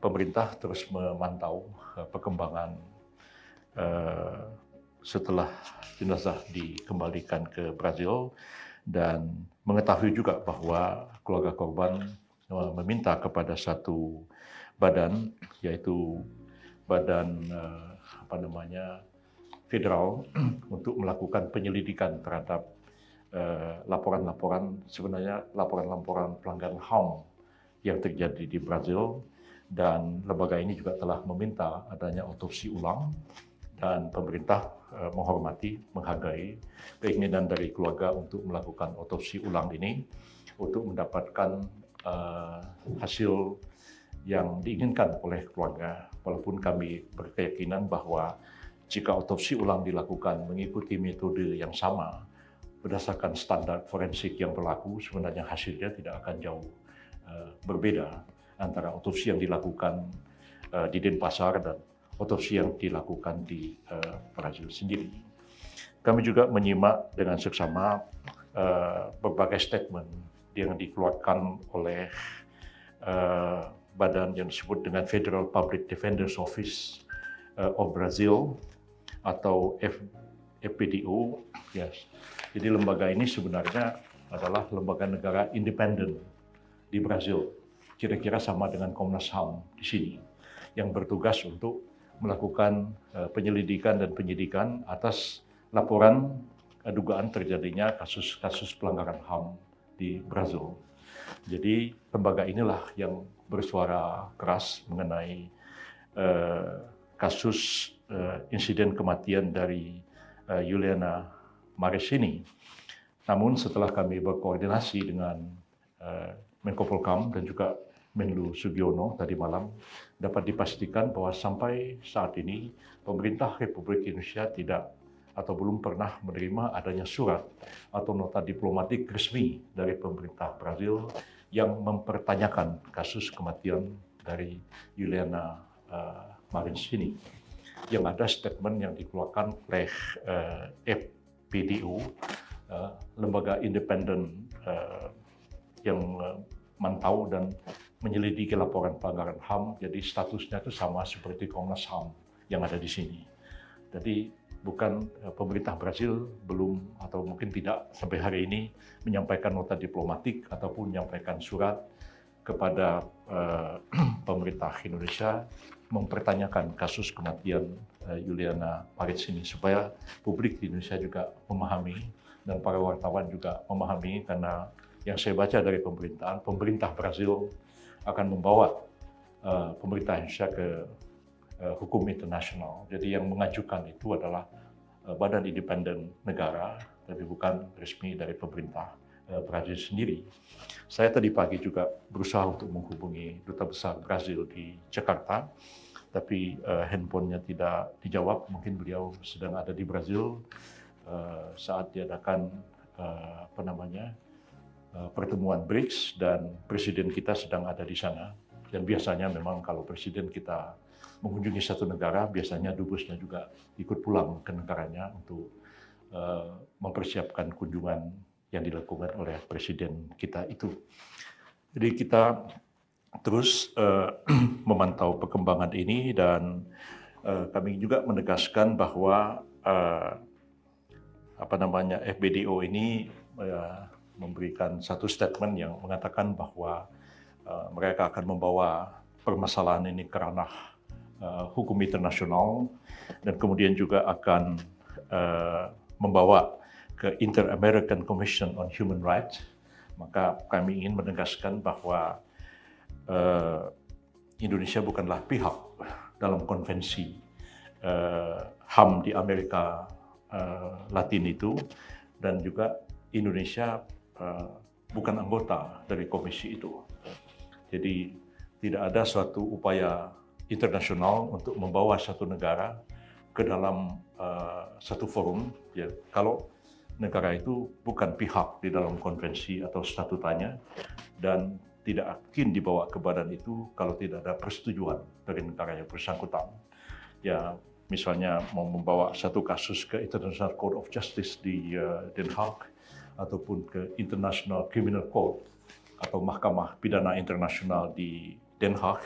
pemerintah terus memantau perkembangan setelah jenazah dikembalikan ke Brazil dan mengetahui juga bahwa keluarga korban meminta kepada satu badan, yaitu badan federal untuk melakukan penyelidikan terhadap laporan-laporan, sebenarnya laporan-laporan pelanggaran HAM yang terjadi di Brazil, dan lembaga ini juga telah meminta adanya otopsi ulang, dan pemerintah menghormati, menghargai keinginan dari keluarga untuk melakukan otopsi ulang ini untuk mendapatkan hasil yang diinginkan oleh keluarga, walaupun kami berkeyakinan bahwa jika otopsi ulang dilakukan mengikuti metode yang sama berdasarkan standar forensik yang berlaku, sebenarnya hasilnya tidak akan jauh berbeda antara otopsi yang dilakukan di Denpasar dan otopsi yang dilakukan di Brazil sendiri. Kami juga menyimak dengan seksama berbagai statement yang dikeluarkan oleh badan yang disebut dengan Federal Public Defender's Office of Brazil atau FPDO. Yes. Jadi lembaga ini sebenarnya adalah lembaga negara independen di Brazil, kira-kira sama dengan Komnas HAM di sini, yang bertugas untuk melakukan penyelidikan dan penyidikan atas laporan dugaan terjadinya kasus-kasus pelanggaran HAM di Brazil. Jadi lembaga inilah yang bersuara keras mengenai kasus insiden kematian dari Juliana Maris ini. Namun setelah kami berkoordinasi dengan Menko Polhukam dan juga Menlu Sugiono tadi malam, dapat dipastikan bahwa sampai saat ini pemerintah Republik Indonesia tidak atau belum pernah menerima adanya surat atau nota diplomatik resmi dari pemerintah Brazil yang mempertanyakan kasus kematian dari Juliana Maris ini. Yang ada statement yang dikeluarkan oleh FPDO, lembaga independen yang mantau dan menyelidiki laporan pelanggaran HAM, jadi statusnya itu sama seperti Komnas HAM yang ada di sini. Jadi bukan pemerintah Brazil belum atau mungkin tidak sampai hari ini menyampaikan nota diplomatik ataupun menyampaikan surat kepada pemerintah Indonesia mempertanyakan kasus kematian Juliana Maris ini, supaya publik di Indonesia juga memahami dan para wartawan juga memahami, karena yang saya baca dari pemerintahan, pemerintah Brazil akan membawa pemerintah Indonesia ke hukum internasional. Jadi yang mengajukan itu adalah badan independen negara, tapi bukan resmi dari pemerintah Brazil sendiri. Saya tadi pagi juga berusaha untuk menghubungi Duta Besar Brazil di Jakarta, tapi handphonenya tidak dijawab. Mungkin beliau sedang ada di Brazil saat diadakan pertemuan BRICS, dan presiden kita sedang ada di sana. Dan biasanya memang kalau presiden kita mengunjungi satu negara, biasanya dubesnya juga ikut pulang ke negaranya untuk mempersiapkan kunjungan yang dilakukan oleh presiden kita itu. Jadi kita terus memantau perkembangan ini, dan kami juga menegaskan bahwa FPDO ini memberikan satu statement yang mengatakan bahwa mereka akan membawa permasalahan ini ke ranah hukum internasional, dan kemudian juga akan membawa ke Inter-American Commission on Human Rights. Maka kami ingin menegaskan bahwa Indonesia bukanlah pihak dalam konvensi HAM di Amerika Latin itu, dan juga Indonesia bukan anggota dari komisi itu. Jadi tidak ada suatu upaya internasional untuk membawa satu negara ke dalam satu forum, ya, kalau negara itu bukan pihak di dalam konvensi atau statutanya, dan tidak akan dibawa ke badan itu kalau tidak ada persetujuan dari negara yang bersangkutan. Ya, misalnya mau membawa satu kasus ke International Court of Justice di Den Haag, ataupun ke International Criminal Court atau Mahkamah Pidana Internasional di Den Haag,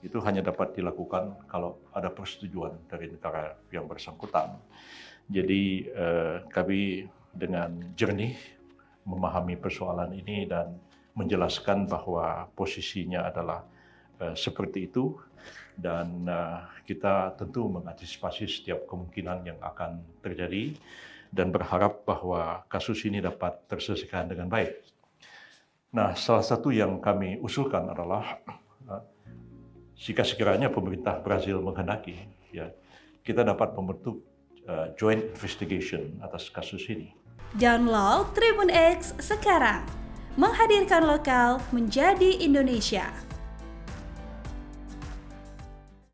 itu hanya dapat dilakukan kalau ada persetujuan dari negara yang bersangkutan. Jadi kami dengan jernih memahami persoalan ini dan menjelaskan bahwa posisinya adalah seperti itu, dan kita tentu mengantisipasi setiap kemungkinan yang akan terjadi dan berharap bahwa kasus ini dapat terselesaikan dengan baik. Nah, salah satu yang kami usulkan adalah jika sekiranya pemerintah Brazil menghendaki, ya, kita dapat membentuk joint investigation atas kasus ini. Download Tribun X sekarang, menghadirkan lokal menjadi Indonesia.